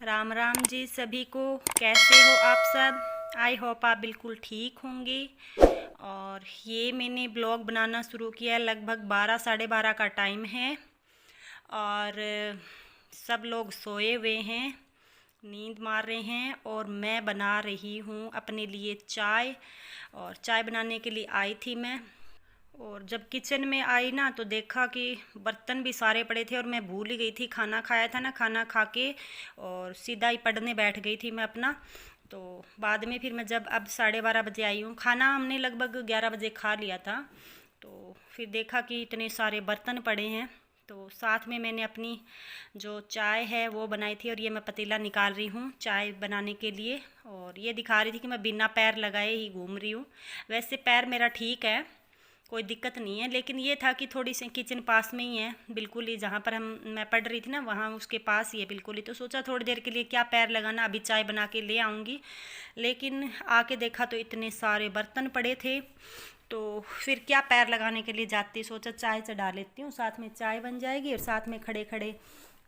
राम राम जी सभी को। कैसे हो आप सब? आई होप आप बिल्कुल ठीक होंगे। और ये मैंने ब्लॉग बनाना शुरू किया, लगभग 12 साढ़े 12 का टाइम है। और सब लोग सोए हुए हैं, नींद मार रहे हैं। और मैं बना रही हूँ अपने लिए चाय। और चाय बनाने के लिए आई थी मैं। और जब किचन में आई ना तो देखा कि बर्तन भी सारे पड़े थे और मैं भूल ही गई थी। खाना खाया था ना, खाना खा के और सीधा ही पढ़ने बैठ गई थी मैं अपना। तो बाद में फिर मैं जब अब 12:30 बजे आई हूँ, खाना हमने लगभग 11 बजे खा लिया था। तो फिर देखा कि इतने सारे बर्तन पड़े हैं। तो साथ में मैंने अपनी जो चाय है वो बनाई थी और ये मैं पतीला निकाल रही हूँ चाय बनाने के लिए। और ये दिखा रही थी कि मैं बिना पैर लगाए ही घूम रही हूँ। वैसे पैर मेरा ठीक है, कोई दिक्कत नहीं है, लेकिन ये था कि थोड़ी सी किचन पास में ही है बिल्कुल ही, जहाँ पर मैं पढ़ रही थी ना वहाँ उसके पास ही है बिल्कुल ही। तो सोचा थोड़ी देर के लिए क्या पैर लगाना, अभी चाय बना के ले आऊँगी। लेकिन आके देखा तो इतने सारे बर्तन पड़े थे। तो फिर क्या पैर लगाने के लिए जाती, सोचा चाय चढ़ा लेती हूँ, साथ में चाय बन जाएगी और साथ में खड़े खड़े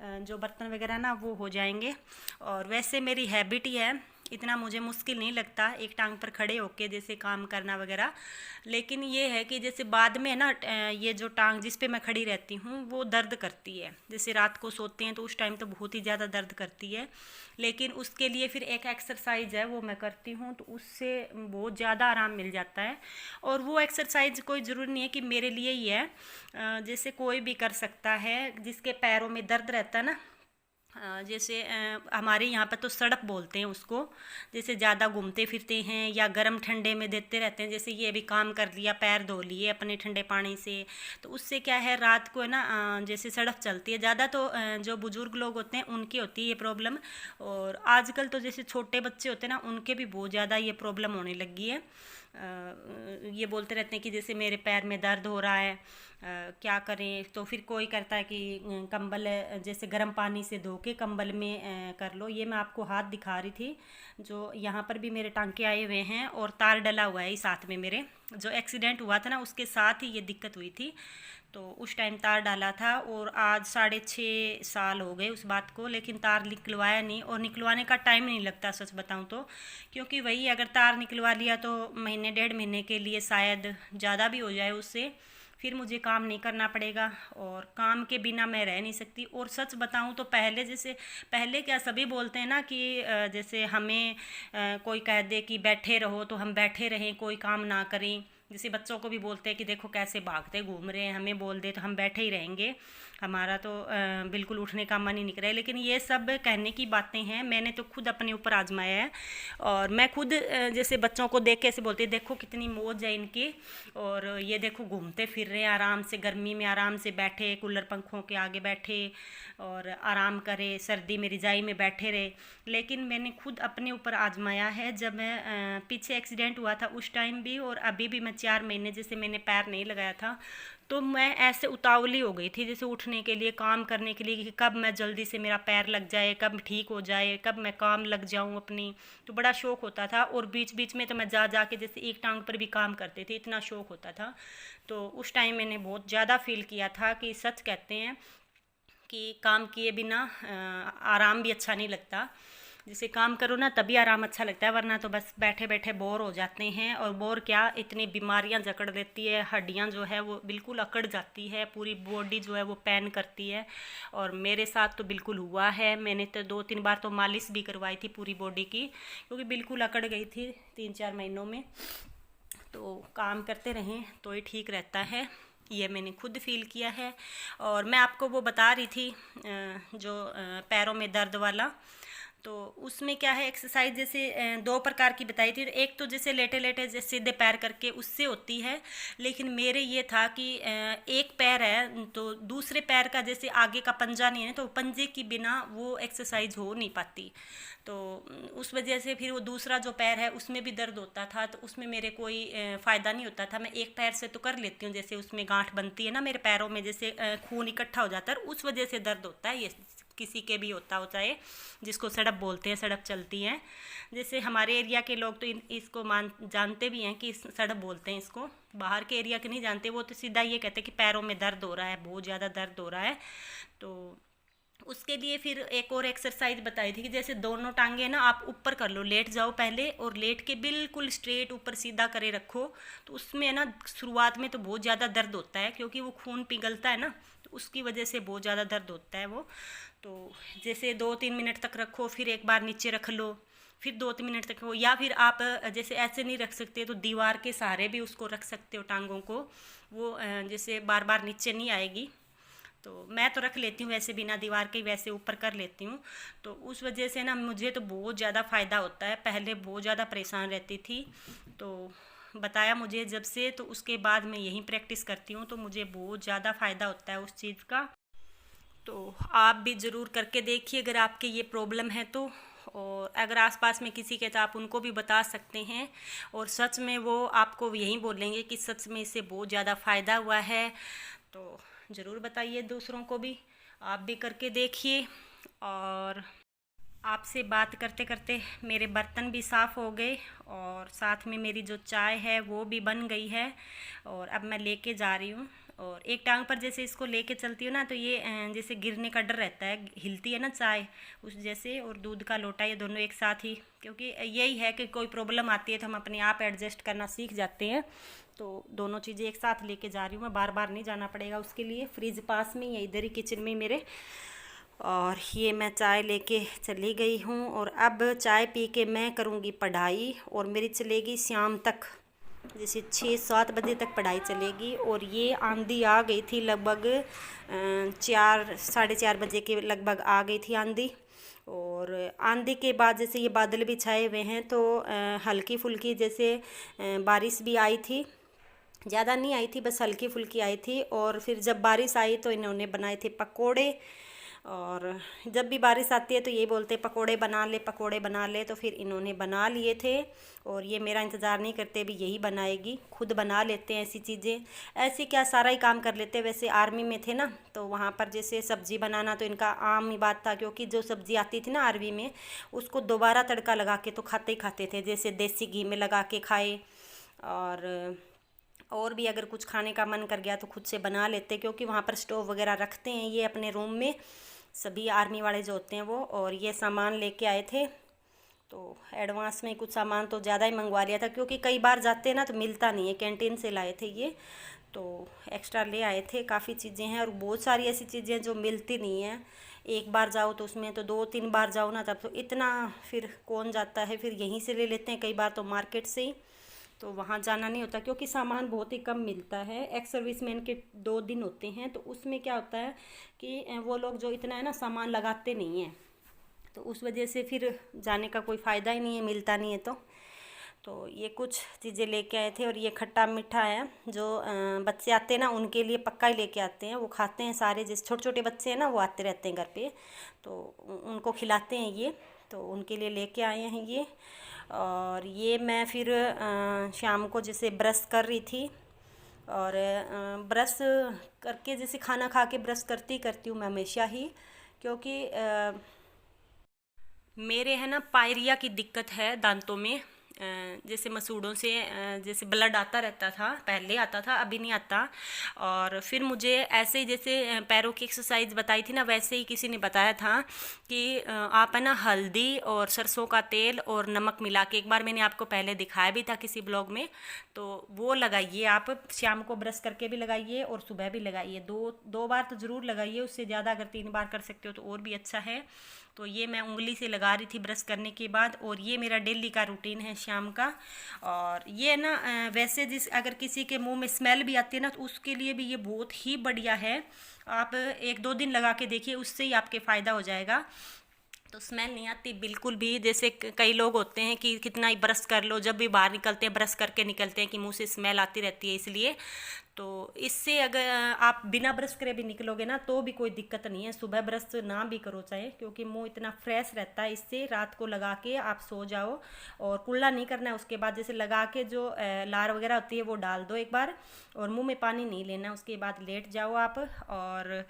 जो बर्तन वगैरह ना वो हो जाएंगे। और वैसे मेरी हैबिट ही है, इतना मुझे मुश्किल नहीं लगता एक टांग पर खड़े होके जैसे काम करना वगैरह। लेकिन ये है कि जैसे बाद में ना ये जो टांग जिस पे मैं खड़ी रहती हूँ वो दर्द करती है। जैसे रात को सोते हैं तो उस टाइम तो बहुत ही ज़्यादा दर्द करती है। लेकिन उसके लिए फिर एक एक्सरसाइज है वो मैं करती हूँ, तो उससे बहुत ज़्यादा आराम मिल जाता है। और वो एक्सरसाइज कोई ज़रूरी नहीं है कि मेरे लिए ही है, जैसे कोई भी कर सकता है जिसके पैरों में दर्द रहता है ना। जैसे हमारे यहाँ पर तो सड़प बोलते हैं उसको, जैसे ज़्यादा घूमते फिरते हैं या गर्म ठंडे में देते रहते हैं। जैसे ये अभी काम कर लिया, पैर धो लिए अपने ठंडे पानी से, तो उससे क्या है रात को है ना जैसे सड़प चलती है ज़्यादा। तो जो बुज़ुर्ग लोग होते हैं उनकी होती है ये प्रॉब्लम। और आजकल तो जैसे छोटे बच्चे होते हैं ना उनके भी बहुत ज़्यादा ये प्रॉब्लम होने लगी है। ये बोलते रहते हैं कि जैसे मेरे पैर में दर्द हो रहा है, क्या करें। तो फिर कोई करता है कि कंबल जैसे गर्म पानी से धो के कंबल में कर लो। ये मैं आपको हाथ दिखा रही थी, जो यहाँ पर भी मेरे टांके आए हुए हैं और तार डला हुआ है ही साथ में। मेरे जो एक्सीडेंट हुआ था ना उसके साथ ही ये दिक्कत हुई थी, तो उस टाइम तार डाला था। और आज 6.5 साल हो गए उस बात को, लेकिन तार निकलवाया नहीं। और निकलवाने का टाइम नहीं लगता सच बताऊं तो, क्योंकि वही अगर तार निकलवा लिया तो महीने 1.5 महीने के लिए शायद ज़्यादा भी हो जाए उससे, फिर मुझे काम नहीं करना पड़ेगा। और काम के बिना मैं रह नहीं सकती। और सच बताऊं तो पहले जैसे, पहले क्या सभी बोलते हैं ना कि जैसे हमें कोई कह दे कि बैठे रहो तो हम बैठे रहें, कोई काम ना करें। जैसे बच्चों को भी बोलते हैं कि देखो कैसे भागते घूम रहे हैं, हमें बोल दे तो हम बैठे ही रहेंगे, हमारा तो बिल्कुल उठने का मन ही नहीं करे। लेकिन ये सब कहने की बातें हैं, मैंने तो खुद अपने ऊपर आजमाया है। और मैं खुद जैसे बच्चों को देख के ऐसे बोलती देखो कितनी मौज है इनकी, और ये देखो घूमते फिर रहे हैं आराम से, गर्मी में आराम से बैठे, कूलर पंखों के आगे बैठे और आराम करे, सर्दी में रजाई में बैठे रहे। लेकिन मैंने खुद अपने ऊपर आजमाया है। जब मैं पीछे एक्सीडेंट हुआ था उस टाइम भी, और अभी भी मैं 4 महीने जैसे मैंने पैर नहीं लगाया था, तो मैं ऐसे उतावली हो गई थी जैसे उठने के लिए, काम करने के लिए, कि कब मैं जल्दी से मेरा पैर लग जाए, कब ठीक हो जाए, कब मैं काम लग जाऊं अपनी। तो बड़ा शौक होता था। और बीच बीच में तो मैं जा जा के जैसे एक टांग पर भी काम करते थे, इतना शौक होता था। तो उस टाइम मैंने बहुत ज़्यादा फील किया था कि सच कहते हैं कि काम किए बिना आराम भी अच्छा नहीं लगता। जैसे काम करो ना तभी आराम अच्छा लगता है, वरना तो बस बैठे बैठे बोर हो जाते हैं। और बोर क्या, इतनी बीमारियां जकड़ देती है, हड्डियां जो है वो बिल्कुल अकड़ जाती है, पूरी बॉडी जो है वो पेन करती है। और मेरे साथ तो बिल्कुल हुआ है, मैंने तो 2-3 बार तो मालिश भी करवाई थी पूरी बॉडी की, क्योंकि बिल्कुल अकड़ गई थी 3-4 महीनों में। तो काम करते रहें तो ही ठीक रहता है, ये मैंने खुद फील किया है। और मैं आपको वो बता रही थी जो पैरों में दर्द वाला, तो उसमें क्या है एक्सरसाइज जैसे 2 प्रकार की बताई थी। एक तो जैसे लेटे लेटे जैसे सीधे पैर करके उससे होती है। लेकिन मेरे ये था कि एक पैर है तो दूसरे पैर का जैसे आगे का पंजा नहीं है, तो पंजे की बिना वो एक्सरसाइज हो नहीं पाती। तो उस वजह से फिर वो दूसरा जो पैर है उसमें भी दर्द होता था, तो उसमें मेरे कोई फ़ायदा नहीं होता था। मैं एक पैर से तो कर लेती हूँ, जैसे उसमें गांठ बनती है ना मेरे पैरों में, जैसे खून इकट्ठा हो जाता है, उस वजह से दर्द होता है। ये किसी के भी होता हो, चाहे जिसको सड़प बोलते हैं, सड़प चलती हैं। जैसे हमारे एरिया के लोग तो इसको जानते भी हैं कि सड़प बोलते हैं इसको, बाहर के एरिया के नहीं जानते, वो तो सीधा ये कहते हैं कि पैरों में दर्द हो रहा है, बहुत ज़्यादा दर्द हो रहा है। तो उसके लिए फिर एक और एक्सरसाइज बताई थी कि जैसे दोनों टांगे ना आप ऊपर कर लो, लेट जाओ पहले और लेट के बिल्कुल स्ट्रेट ऊपर सीधा करे रखो। तो उसमें ना शुरुआत में तो बहुत ज़्यादा दर्द होता है, क्योंकि वो खून पिघलता है ना, तो उसकी वजह से बहुत ज़्यादा दर्द होता है वो। तो जैसे 2-3 मिनट तक रखो, फिर एक बार नीचे रख लो, फिर 2-3 मिनट तक रखो, या फिर आप जैसे ऐसे नहीं रख सकते तो दीवार के सहारे भी उसको रख सकते हो टांगों को, वो जैसे बार बार नीचे नहीं आएगी। तो मैं तो रख लेती हूँ वैसे बिना दीवार के, वैसे ऊपर कर लेती हूँ। तो उस वजह से ना मुझे तो बहुत ज़्यादा फ़ायदा होता है, पहले बहुत ज़्यादा परेशान रहती थी। तो बताया मुझे जब से, तो उसके बाद मैं यही प्रैक्टिस करती हूँ, तो मुझे बहुत ज़्यादा फ़ायदा होता है उस चीज़ का। तो आप भी ज़रूर करके देखिए अगर आपके ये प्रॉब्लम है तो। और अगर आसपास में किसी के तो आप उनको भी बता सकते हैं, और सच में वो आपको यही बोलेंगे कि सच में इससे बहुत ज़्यादा फ़ायदा हुआ है। तो ज़रूर बताइए दूसरों को भी, आप भी करके देखिए। और आपसे बात करते करते मेरे बर्तन भी साफ़ हो गए, और साथ में मेरी जो चाय है वो भी बन गई है, और अब मैं लेके जा रही हूँ। और एक टांग पर जैसे इसको लेके चलती हूँ ना, तो ये जैसे गिरने का डर रहता है, हिलती है ना चाय उस जैसे, और दूध का लोटा, ये दोनों एक साथ ही, क्योंकि यही है कि कोई प्रॉब्लम आती है तो हम अपने आप एडजस्ट करना सीख जाते हैं। तो दोनों चीज़ें एक साथ लेके जा रही हूँ मैं, बार बार नहीं जाना पड़ेगा उसके लिए। फ्रिज पास में ही है, इधर ही किचन में मेरे। और ये मैं चाय लेके चली गई हूँ, और अब चाय पी के मैं करूँगी पढ़ाई, और मेरी चलेगी शाम तक, जैसे 6-7 बजे तक पढ़ाई चलेगी। और ये आंधी आ गई थी लगभग 4-4:30 बजे के लगभग आ गई थी आंधी। और आंधी के बाद जैसे ये बादल भी छाए हुए हैं, तो हल्की फुल्की जैसे बारिश भी आई थी, ज़्यादा नहीं आई थी, बस हल्की फुल्की आई थी। और फिर जब बारिश आई तो इन्होंने बनाए थे पकोड़े, और जब भी बारिश आती है तो ये बोलते पकोड़े बना ले, पकोड़े बना ले, तो फिर इन्होंने बना लिए थे। और ये मेरा इंतज़ार नहीं करते, भी यही बनाएगी, खुद बना लेते हैं ऐसी चीज़ें। ऐसे क्या सारा ही काम कर लेते हैं। वैसे आर्मी में थे ना, तो वहाँ पर जैसे सब्ज़ी बनाना तो इनका आम ही बात था, क्योंकि जो सब्ज़ी आती थी ना आर्मी में, उसको दोबारा तड़का लगा के तो खाते ही खाते थे, जैसे देसी घी में लगा के खाए। और भी अगर कुछ खाने का मन कर गया तो खुद से बना लेते, क्योंकि वहाँ पर स्टोव वगैरह रखते हैं ये अपने रूम में, सभी आर्मी वाले जो होते हैं वो। और ये सामान लेके आए थे, तो एडवांस में कुछ सामान तो ज़्यादा ही मंगवा लिया था, क्योंकि कई बार जाते हैं ना तो मिलता नहीं है, कैंटीन से लाए थे ये, तो एक्स्ट्रा ले आए थे। काफ़ी चीज़ें हैं, और बहुत सारी ऐसी चीज़ें जो मिलती नहीं हैं। एक बार जाओ तो उसमें तो 2-3 बार जाओ ना, तब तो इतना फिर कौन जाता है, फिर यहीं से ले लेते हैं, कई बार तो मार्केट से ही। तो वहाँ जाना नहीं होता, क्योंकि सामान बहुत ही कम मिलता है। एक्स सर्विसमैन के 2 दिन होते हैं, तो उसमें क्या होता है कि वो लोग जो इतना है ना सामान लगाते नहीं हैं, तो उस वजह से फिर जाने का कोई फ़ायदा ही नहीं है, मिलता नहीं है। तो ये कुछ चीज़ें लेके आए थे। और ये खट्टा मीठा है, जो बच्चे आते हैं ना उनके लिए पक्का ही लेके आते हैं, वो खाते हैं सारे, जिस छोटे छोटे बच्चे हैं ना वो आते रहते हैं घर पे, तो उनको खिलाते हैं ये, तो उनके लिए लेके आए हैं ये। और ये मैं फिर शाम को जैसे ब्रश कर रही थी, और ब्रश करके जैसे खाना खा के ब्रश करती करती हूँ मैं हमेशा ही, क्योंकि मेरे है ना पायरिया की दिक्कत है दांतों में। जैसे मसूड़ों से जैसे ब्लड आता रहता था, पहले आता था, अभी नहीं आता। और फिर मुझे ऐसे ही जैसे पैरों की एक्सरसाइज बताई थी ना, वैसे ही किसी ने बताया था कि आप है ना हल्दी और सरसों का तेल और नमक मिला के, एक बार मैंने आपको पहले दिखाया भी था किसी ब्लॉग में, तो वो लगाइए आप, शाम को ब्रश करके भी लगाइए और सुबह भी लगाइए, दो बार तो ज़रूर लगाइए, उससे ज़्यादा अगर 3 बार कर सकते हो तो और भी अच्छा है। तो ये मैं उंगली से लगा रही थी ब्रश करने के बाद, और ये मेरा डेली का रूटीन है शाम का। और ये ना वैसे जिस अगर किसी के मुंह में स्मेल भी आती है ना, तो उसके लिए भी ये बहुत ही बढ़िया है। आप 1-2 दिन लगा के देखिए, उससे ही आपके फ़ायदा हो जाएगा। तो स्मेल नहीं आती बिल्कुल भी। जैसे कई लोग होते हैं कि कितना ही ब्रश कर लो, जब भी बाहर निकलते हैं ब्रश करके निकलते हैं कि मुंह से स्मेल आती रहती है, इसलिए। तो इससे अगर आप बिना ब्रश करे भी निकलोगे ना तो भी कोई दिक्कत नहीं है, सुबह ब्रश ना भी करो चाहे, क्योंकि मुंह इतना फ्रेश रहता है इससे। रात को लगा के आप सो जाओ, और कुल्ला नहीं करना है उसके बाद, जैसे लगा के जो लार वगैरह होती है वो डाल दो एक बार, और मुंह में पानी नहीं लेना, उसके बाद लेट जाओ आप। और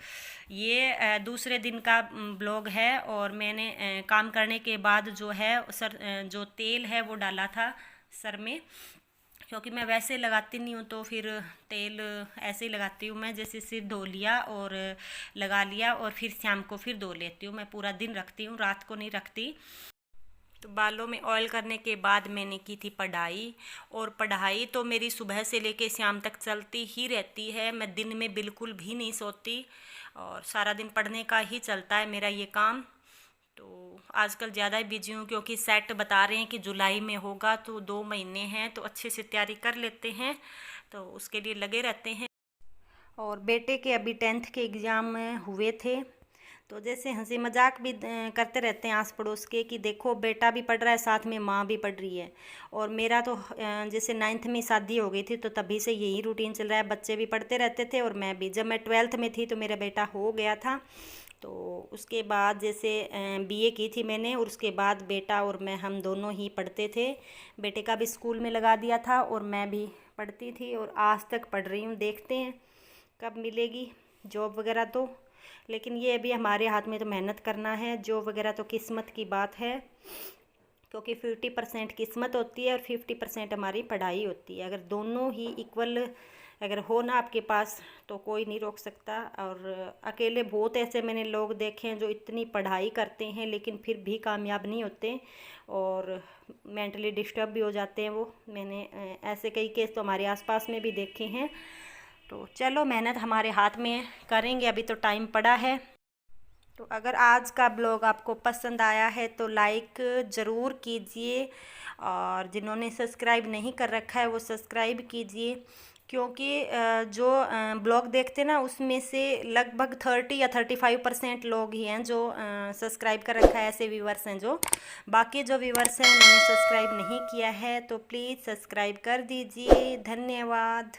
ये दूसरे दिन का ब्लॉग है। और मैंने काम करने के बाद जो है सर जो तेल है वो डाला था सर में, क्योंकि मैं वैसे लगाती नहीं हूँ, तो फिर तेल ऐसे ही लगाती हूँ मैं, जैसे सिर धो लिया और लगा लिया और फिर शाम को फिर धो लेती हूँ। मैं पूरा दिन रखती हूँ, रात को नहीं रखती। तो बालों में ऑयल करने के बाद मैंने की थी पढ़ाई, और पढ़ाई तो मेरी सुबह से लेके शाम तक चलती ही रहती है। मैं दिन में बिल्कुल भी नहीं सोती और सारा दिन पढ़ने का ही चलता है मेरा ये काम। तो आजकल ज़्यादा ही बिजी हूँ, क्योंकि सेट बता रहे हैं कि जुलाई में होगा, तो 2 महीने हैं, तो अच्छे से तैयारी कर लेते हैं, तो उसके लिए लगे रहते हैं। और बेटे के अभी 10th के एग्ज़ाम हुए थे, तो जैसे हंसी मजाक भी करते रहते हैं आस पड़ोस के कि देखो बेटा भी पढ़ रहा है, साथ में माँ भी पढ़ रही है। और मेरा तो जैसे 9th में शादी हो गई थी, तो तभी से यही रूटीन चल रहा है, बच्चे भी पढ़ते रहते थे और मैं भी। जब मैं 12th में थी तो मेरा बेटा हो गया था, तो उसके बाद जैसे बीए की थी मैंने, और उसके बाद बेटा और मैं हम दोनों ही पढ़ते थे। बेटे का भी स्कूल में लगा दिया था और मैं भी पढ़ती थी, और आज तक पढ़ रही हूँ। देखते हैं कब मिलेगी जॉब वगैरह तो, लेकिन ये अभी हमारे हाथ में तो मेहनत करना है। जॉब वगैरह तो किस्मत की बात है, क्योंकि 50% किस्मत होती है और 50% हमारी पढ़ाई होती है। अगर दोनों ही इक्वल अगर हो ना आपके पास, तो कोई नहीं रोक सकता। और अकेले बहुत ऐसे मैंने लोग देखे हैं जो इतनी पढ़ाई करते हैं लेकिन फिर भी कामयाब नहीं होते और मेंटली डिस्टर्ब भी हो जाते हैं वो। मैंने ऐसे कई केस तो हमारे आसपास में भी देखे हैं। तो चलो, मेहनत हमारे हाथ में है, करेंगे, अभी तो टाइम पड़ा है। तो अगर आज का ब्लॉग आपको पसंद आया है तो लाइक ज़रूर कीजिए, और जिन्होंने सब्सक्राइब नहीं कर रखा है वो सब्सक्राइब कीजिए, क्योंकि जो ब्लॉग देखते हैं ना, उसमें से लगभग 30 या 35% लोग ही हैं जो सब्सक्राइब कर रखा है। ऐसे व्यूवर्स हैं जो, बाकी जो व्यूवर्स हैं उन्होंने सब्सक्राइब नहीं किया है, तो प्लीज़ सब्सक्राइब कर दीजिए। धन्यवाद।